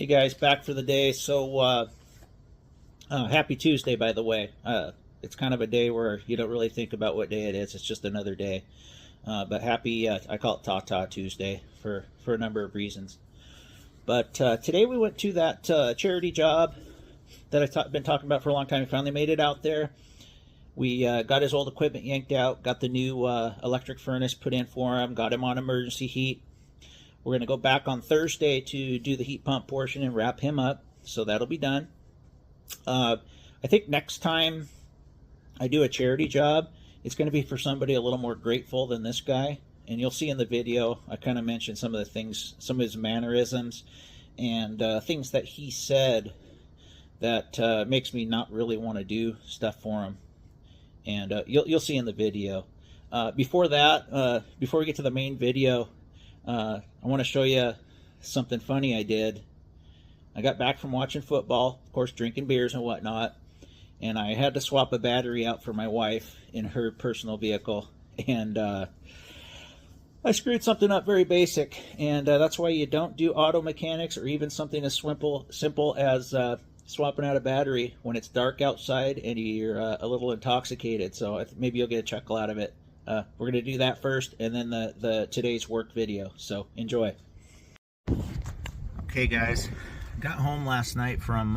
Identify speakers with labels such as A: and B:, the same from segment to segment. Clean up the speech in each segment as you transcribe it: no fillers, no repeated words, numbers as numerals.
A: Hey guys, back for the day. So happy Tuesday, by the way. It's kind of a day where you don't really think about what day it is. It's just another day. But happy, I call it Ta-Ta Tuesday for a number of reasons. But today we went to that charity job that I've been talking about for a long time. We finally made it out there. We got his old equipment yanked out, got the new electric furnace put in for him, got him on emergency heat. We're going to go back on Thursday to do the heat pump portion and wrap him up, so that'll be done. I think next time I do a charity job, it's going to be for somebody a little more grateful than this guy. And you'll see in the video, I kind of mentioned some of the things, some of his mannerisms, and things that he said that makes me not really want to do stuff for him. And you'll see in the video. Before that, before we get to the main video, I want to show you something funny I did. I got back from watching football, of course drinking beers and whatnot, and I had to swap a battery out for my wife in her personal vehicle, and I screwed something up very basic, and that's why you don't do auto mechanics or even something as simple as swapping out a battery when it's dark outside and you're a little intoxicated. So maybe you'll get a chuckle out of it. We're going to do that first, and then the today's work video. So enjoy. Okay, guys, got home last night from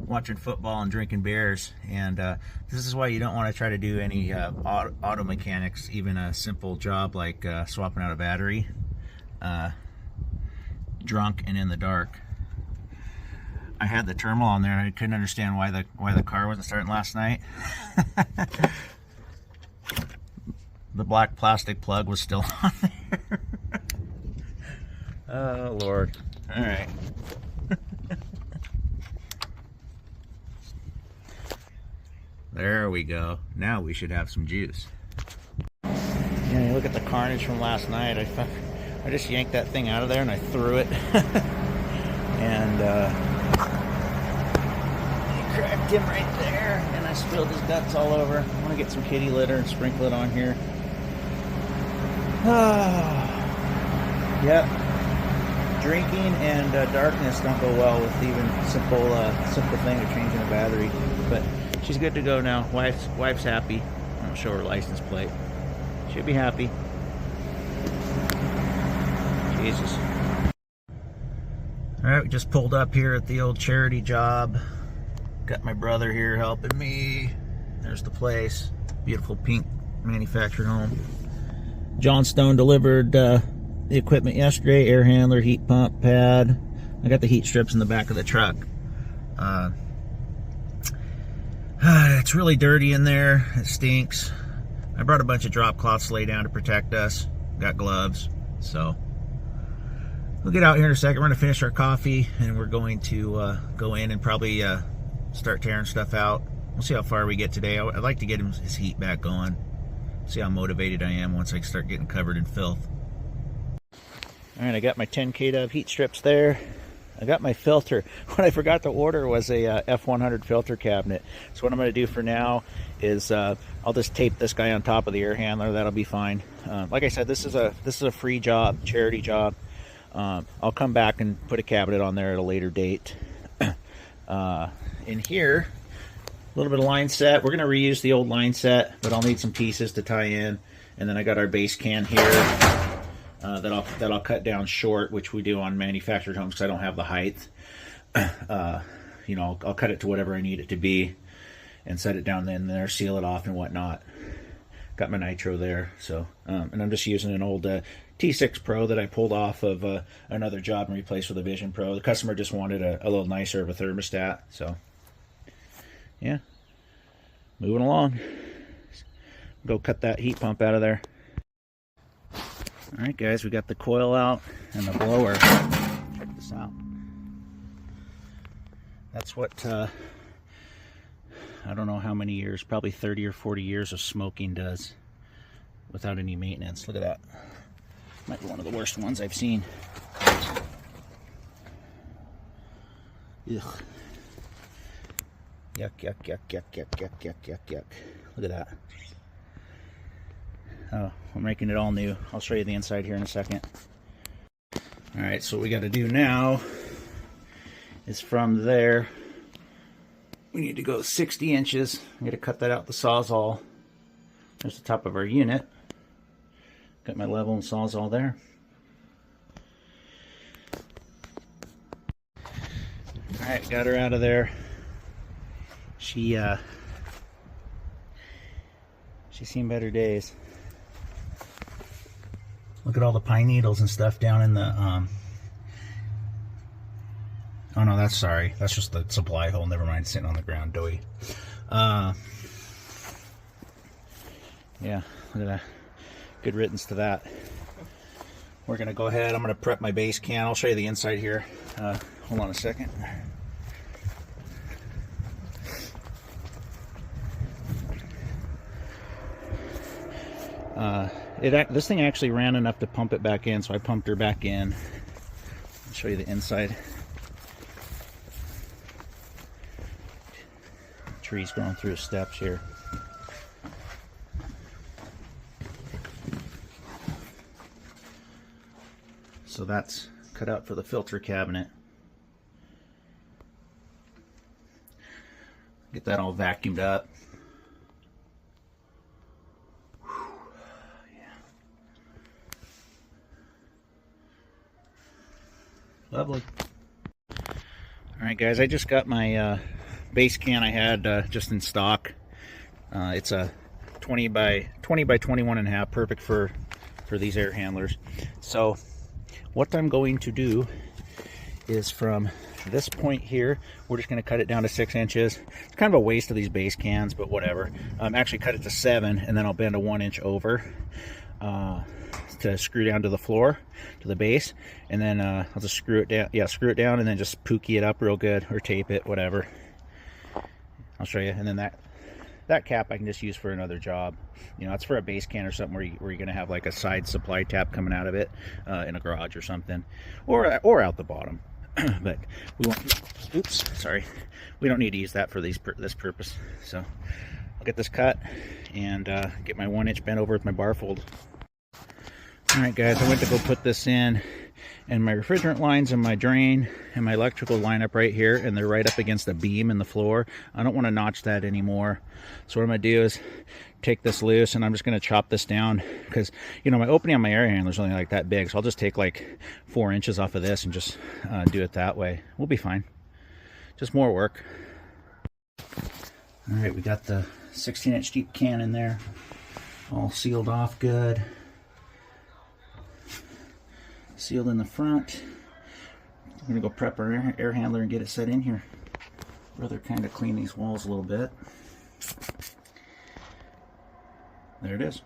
A: watching football and drinking beers, and this is why you don't want to try to do any auto mechanics, even a simple job like swapping out a battery, drunk and in the dark. I had the terminal on there, and I couldn't understand why the car wasn't starting last night. The black plastic plug was still on there. Oh, Lord. All right. There we go. Now we should have some juice. Yeah, look at the carnage from last night. I just yanked that thing out of there and I threw it. And he cracked him right there, and I spilled his guts all over. I'm going to get some kitty litter and sprinkle it on here. Yep. Drinking and darkness don't go well with even simple thing of changing a battery. But she's good to go now. Wife's happy. I'll show her license plate. She'll be happy. Jesus. All right, we just pulled up here at the old charity job. Got my brother here helping me. There's the place. Beautiful pink manufactured home. John Stone delivered the equipment yesterday. Air handler, heat pump, pad. I got the heat strips in the back of the truck. It's really dirty in there. It stinks. I brought a bunch of drop cloths to lay down to protect us. Got gloves. So we'll get out here in a second. We're going to finish our coffee, and we're going to go in and probably start tearing stuff out. We'll see how far we get today. I'd like to get his heat back going. See how motivated I am once I start getting covered in filth. All right, I got my 10 kW heat strips there. I got my filter. What I forgot to order was a F100 filter cabinet. So what I'm going to do for now is I'll just tape this guy on top of the air handler. That'll be fine. Like I said, this is a free job, charity job. I'll come back and put a cabinet on there at a later date. In here, a little bit of line set. We're going to reuse the old line set, but I'll need some pieces to tie in. And then I got our base can here that I'll cut down short, which we do on manufactured homes because I don't have the height. You know, I'll cut it to whatever I need it to be and set it down in there, seal it off and whatnot. Got my nitro there. So, and I'm just using an old T6 Pro that I pulled off of another job and replaced with a Vision Pro. The customer just wanted a little nicer of a thermostat. So, yeah, moving along. Go cut that heat pump out of there. All right, guys, we got the coil out and the blower. Check this out. That's what, I don't know how many years, probably 30 or 40 years of smoking does without any maintenance. Look at that. Might be one of the worst ones I've seen. Ugh. Yuck, yuck, yuck, yuck, yuck, yuck, yuck, yuck, yuck. Look at that. Oh, we're making it all new. I'll show you the inside here in a second. All right, so what we got to do now is from there, we need to go 60 inches. I'm going to cut that out with the Sawzall. There's the top of our unit. Got my level and Sawzall there. All right, got her out of there. She's seen better days. Look at all the pine needles and stuff down in the, oh no, that's just the supply hole. Never mind, sitting on the ground, doughy. Yeah, look at that. Good riddance to that. We're gonna go ahead, I'm gonna prep my base can. I'll show you the inside here. Hold on a second. This thing actually ran enough to pump it back in, so I pumped her back in. I'll show you the inside. Trees growing through the steps here. So that's cut out for the filter cabinet. Get that all vacuumed up. Lovely. Alright guys, I just got my base can I had just in stock. It's a 20 by 21 and a half, perfect for these air handlers. So what I'm going to do is from this point here, we're just going to cut it down to 6 inches. It's kind of a waste of these base cans, but whatever. Actually cut it to 7, and then I'll bend a 1 inch over to screw down to the floor, to the base, and then I'll just screw it down. Yeah, screw it down, and then just pookie it up real good, or tape it, whatever. I'll show you. And then that cap I can just use for another job. You know, it's for a base can or something where you're going to have like a side supply tap coming out of it in a garage or something, or out the bottom. But we won't. Oops, sorry. We don't need to use that for this purpose. So I'll get this cut and get my 1 inch bent over with my bar fold. All right, guys, I went to go put this in, and my refrigerant lines and my drain and my electrical line up right here, and they're right up against the beam in the floor. I don't want to notch that anymore. So what I'm going to do is take this loose, and I'm just going to chop this down, because, you know, my opening on my air handler is only like that big, so I'll just take like 4 inches off of this and just do it that way. We'll be fine. Just more work. All right, we got the 16-inch deep can in there, all sealed off good. Sealed in the front. I'm going to go prep our air handler and get it set in here. Rather kind of clean these walls a little bit. There it is.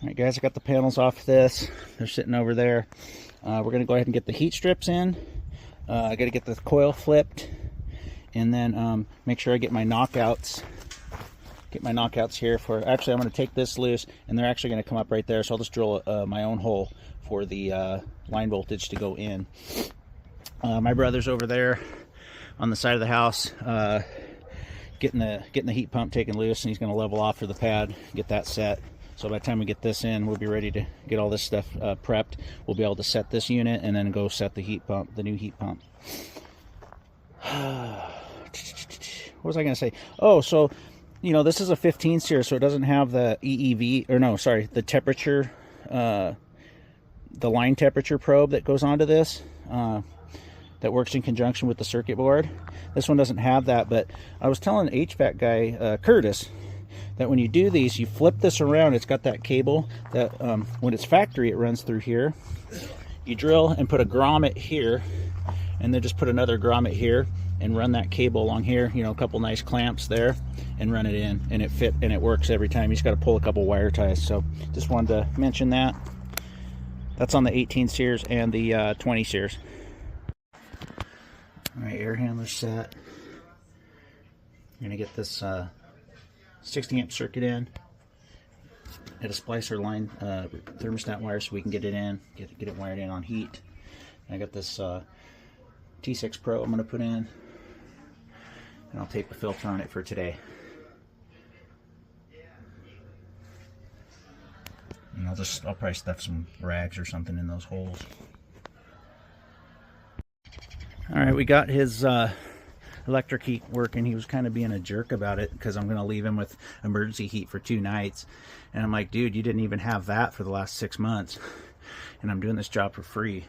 A: Alright guys, I got the panels off this. They're sitting over there. We're going to go ahead and get the heat strips in. I got to get the coil flipped. And then make sure I get my knockouts. Get my knockouts here for, actually I'm going to take this loose, and they're actually going to come up right there, so I'll just drill my own hole for the line voltage to go in. My brother's over there on the side of the house getting the heat pump taken loose, and he's going to level off for the pad, get that set. So by the time we get this in, we'll be ready to get all this stuff prepped. We'll be able to set this unit and then go set the heat pump, the new heat pump. What was I going to say? Oh, so you know, this is a 15 series, so it doesn't have the EEV, or no, sorry, the temperature, the line temperature probe that goes onto this, that works in conjunction with the circuit board. This one doesn't have that, but I was telling the HVAC guy, Curtis, that when you do these, you flip this around. It's got that cable that, when it's factory, it runs through here. You drill and put a grommet here, and then just put another grommet here, and run that cable along here, you know, a couple nice clamps there, and run it in, and it fit, and it works every time. You just got to pull a couple wire ties. So just wanted to mention that. That's on the 18 series and the 20 series. All right, air handler set. I'm gonna get this 60 amp circuit in. Had to splicer line thermostat wire so we can get it in, get it wired in on heat. And I got this T6 Pro I'm gonna put in, and I'll tape a filter on it for today. And I'll probably stuff some rags or something in those holes. All right, we got his electric heat working. He was kind of being a jerk about it because I'm going to leave him with emergency heat for 2 nights. And I'm like, dude, you didn't even have that for the last 6 months. And I'm doing this job for free.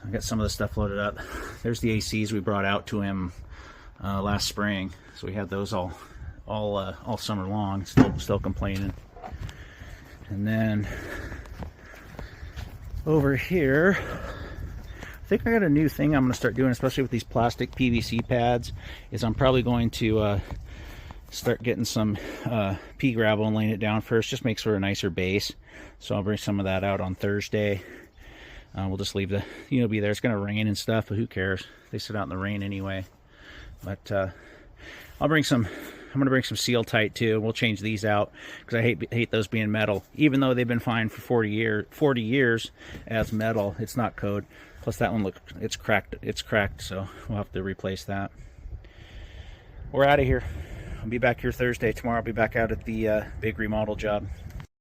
A: I got some of the stuff loaded up. There's the ACs we brought out to him last spring. So we had those all summer long. Still complaining. And then over here, I think I got a new thing I'm going to start doing, especially with these plastic PVC pads, is I'm probably going to start getting some pea gravel and laying it down first. Just makes for a nicer base. So I'll bring some of that out on Thursday. We'll just leave the, be there. It's going to rain and stuff, but who cares? They sit out in the rain anyway. But I'm going to bring some Seal Tight too. We'll change these out because I hate those being metal. Even though they've been fine for 40 years as metal, it's not code. Plus that one, look, it's cracked, so we'll have to replace that. We're out of here. I'll be back here Thursday. Tomorrow I'll be back out at the big remodel job.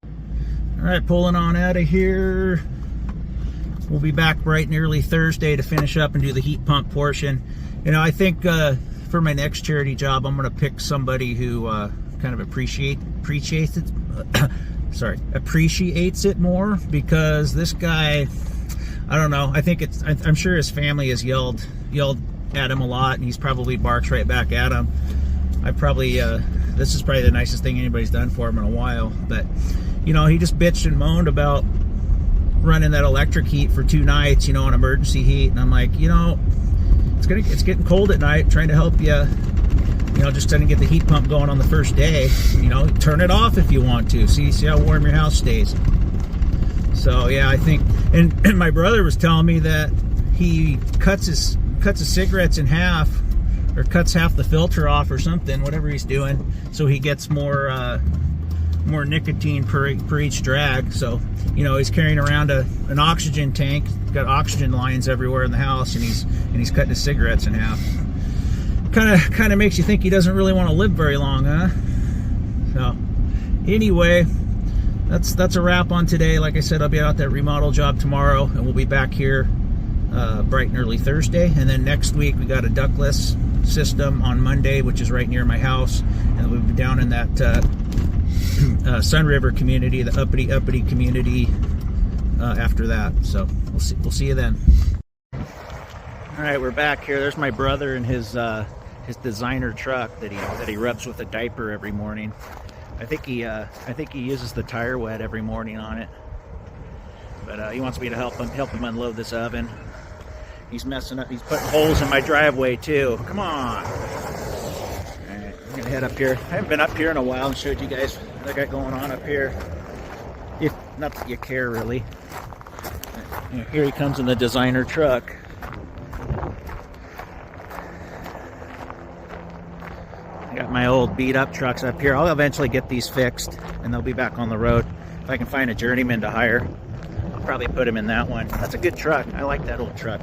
A: All right, pulling on out of here. We'll be back bright and early Thursday to finish up and do the heat pump portion. I think for my next charity job, I'm going to pick somebody who kind of appreciates it more, because this guy, I don't know. I think I'm sure his family has yelled at him a lot, and he's probably barks right back at him. This is probably the nicest thing anybody's done for him in a while. But he just bitched and moaned about running that electric heat for 2 nights, on emergency heat, and I'm like, it's getting cold at night. Trying to help you, just trying to get the heat pump going on the first day. Turn it off if you want to. See how warm your house stays. So yeah, I think, and my brother was telling me that he cuts his cigarettes in half, or cuts half the filter off or something, whatever he's doing, so he gets more nicotine per each drag. So he's carrying around an oxygen tank, got oxygen lines everywhere in the house, and he's cutting his cigarettes in half. Kind of makes you think he doesn't really want to live very long, huh? So anyway, that's a wrap on today. Like I said, I'll be out that remodel job tomorrow, and we'll be back here bright and early Thursday. And then next week we got a ductless system on Monday, which is right near my house, and we'll be down in that Sun River community, the uppity community, after that. So we'll see you then. All right, we're back here. There's my brother and his designer truck that he rubs with a diaper every morning. I think he uses the tire wet every morning on it. But he wants me to help him unload this oven. He's messing up. He's putting holes in my driveway too. Come on. All right, I'm gonna head up here. I haven't been up here in a while and showed you guys what I got going on up here. If not that you care really. Here he comes in the designer truck. I got my old beat up trucks up here. I'll eventually get these fixed and they'll be back on the road. If I can find a journeyman to hire, I'll probably put him in that one. That's a good truck. I like that old truck.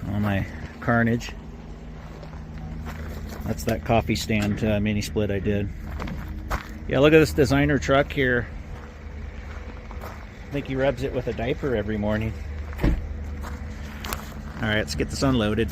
A: All my carnage. That's that coffee stand mini split I did. Yeah, look at this designer truck here. I think he rubs it with a diaper every morning. All right, let's get this unloaded.